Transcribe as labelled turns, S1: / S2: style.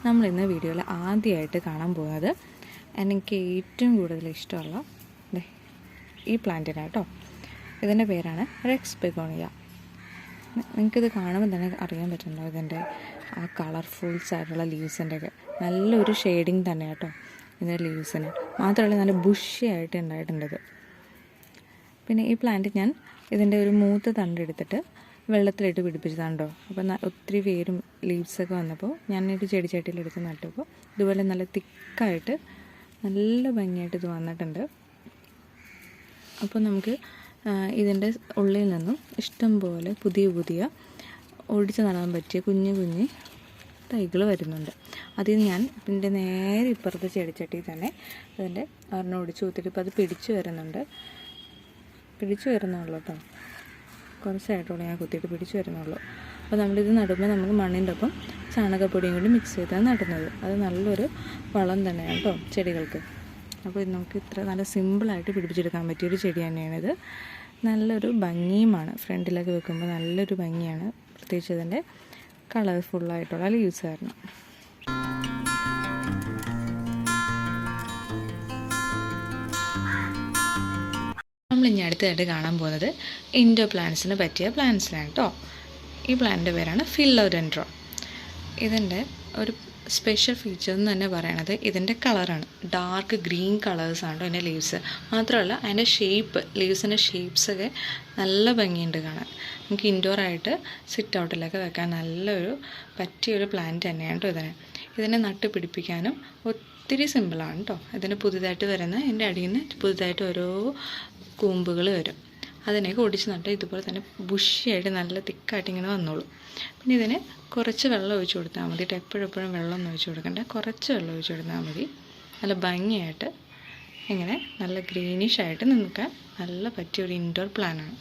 S1: നമ്മളിന്ന് വീഡിയോയിൽ ആദ്യമായിട്ട് കാണാൻ പോകുന്നത് എനിക്ക് ഏറ്റവും കൂടുതൽ ഇഷ്ടമുള്ള ഈ പ്ലാന്റിനാണ് കേട്ടോ. ഇതിൻ്റെ പേരാണ് റെക്സ് ബെഗോണിയ. നിങ്ങൾക്കിത് കാണുമ്പോൾ തന്നെ അറിയാൻ പറ്റുന്നുണ്ടോ ഇതിൻ്റെ ആ കളർഫുൾസ് ആയിട്ടുള്ള ലീവ്സിൻ്റെ ഒക്കെ നല്ലൊരു ഷെയ്ഡിങ് തന്നെ കേട്ടോ ഇതിൻ്റെ ലീവ്സിന്. മാത്രമല്ല നല്ല ബുഷി ആയിട്ട് ഉണ്ടായിട്ടുണ്ടത്. പിന്നെ ഈ പ്ലാന്റ് ഞാൻ ഇതിൻ്റെ ഒരു മൂത്ത തണ്ടെടുത്തിട്ട് വെള്ളത്തിലിട്ട് പിടിപ്പിച്ചതാണ്ടോ. അപ്പോൾ ഒത്തിരി വേരും ലീവ്സൊക്കെ വന്നപ്പോൾ ഞാനൊരു ചെടിച്ചട്ടിയിലെടുത്ത് നട്ടപ്പോൾ ഇതുപോലെ നല്ല തിക്കായിട്ട് നല്ല ഭംഗിയായിട്ട് ഇത് വന്നിട്ടുണ്ട്. അപ്പോൾ നമുക്ക് ഇതിൻ്റെ ഉള്ളിൽ നിന്നും ഇഷ്ടം പോലെ പുതിയ ഒടിച്ച് നടാൻ പറ്റിയ കുഞ്ഞു തൈകൾ വരുന്നുണ്ട്. അതിൽ ഞാൻ ഇതിൻ്റെ നേരെ ഇപ്പുറത്തെ ചെടിച്ചട്ടിയിൽ തന്നെ അതിൻ്റെ ഒരെണ്ണം ഒടിച്ച് കുത്തിയിട്ട് ഇപ്പോൾ അത് പിടിച്ചു വരുന്നുള്ളൂ കേട്ടോ. കുറച്ചായിട്ടുള്ളൂ ഞാൻ കുത്തിയിട്ട് പിടിച്ചു വരുന്നുള്ളൂ. അപ്പോൾ നമ്മളിത് നടുമ്പോൾ നമുക്ക് മണ്ണിൻ്റെ ഒപ്പം ചാണകപ്പൊടിയും കൂടി മിക്സ് ചെയ്താണ് നടുന്നത്. അത് നല്ലൊരു വളം തന്നെയാണ് കേട്ടോ ചെടികൾക്ക്. അപ്പോൾ ഇത് നമുക്ക് ഇത്ര നല്ല സിമ്പിളായിട്ട് പിടിപ്പിച്ചെടുക്കാൻ പറ്റിയൊരു ചെടി തന്നെയാണിത്. നല്ലൊരു ഭംഗിയുമാണ്, ഫ്രണ്ടിലൊക്കെ വെക്കുമ്പോൾ നല്ലൊരു ഭംഗിയാണ്, പ്രത്യേകിച്ച് ഇതിൻ്റെ കളർഫുള്ളായിട്ടുള്ള ലീവ്സ് കാരണം. നമ്മളിനി അടുത്തതായിട്ട് കാണാൻ പോകുന്നത് ഇൻഡോർ പ്ലാന്റ്സിന് പറ്റിയ പ്ലാന്റ്സിനാണ് കേട്ടോ. ഈ പ്ലാന്റിൻ്റെ പേരാണ് ഫിലോഡെൻഡ്രോൺ. ഇതിൻ്റെ ഒരു സ്പെഷ്യൽ ഫീച്ചർ എന്ന് തന്നെ പറയണത് ഇതിൻ്റെ കളറാണ്. ഡാർക്ക് ഗ്രീൻ കളേഴ്സാണ് ഇതിൻ്റെ ലീവ്സ്. മാത്രമല്ല അതിൻ്റെ ലീവ്സിൻ്റെ ഷേപ്സൊക്കെ നല്ല ഭംഗിയുണ്ട് കാണാൻ. നമുക്ക് ഇൻഡോറായിട്ട് സിറ്റ് ഔട്ടിലൊക്കെ വെക്കാൻ നല്ലൊരു പറ്റിയൊരു പ്ലാന്റ് തന്നെയാണ് കേട്ടോ ഇതിനെ നട്ട് പിടിപ്പിക്കാനും ഒത്തിരി സിമ്പിളാണ് കേട്ടോ. ഇതിന് പുതുതായിട്ട് വരുന്ന എൻ്റെ അടിയിൽ നിന്ന് പുതുതായിട്ട് ഓരോ കൂമ്പുകൾ വരും. അതിനെയൊക്കെ ഒടിച്ച് നട്ട് ഇതുപോലെ തന്നെ ബുഷിയായിട്ട് നല്ല തിക്കായിട്ട് ഇങ്ങനെ വന്നോളൂ. പിന്നെ ഇതിന് കുറച്ച് വെള്ളം ഒഴിച്ച് കൊടുത്താൽ മതി. എപ്പോഴും വെള്ളമൊന്നും ഒഴിച്ച് കൊടുക്കണ്ട, കുറച്ച് വെള്ളം ഒഴിച്ച് കൊടുത്താൽ മതി. നല്ല ഭംഗിയായിട്ട് ഇങ്ങനെ നല്ല ഗ്രീനിഷായിട്ട് നിൽക്കാൻ നല്ല പറ്റിയൊരു ഇൻഡോർ പ്ലാന്റാണ്.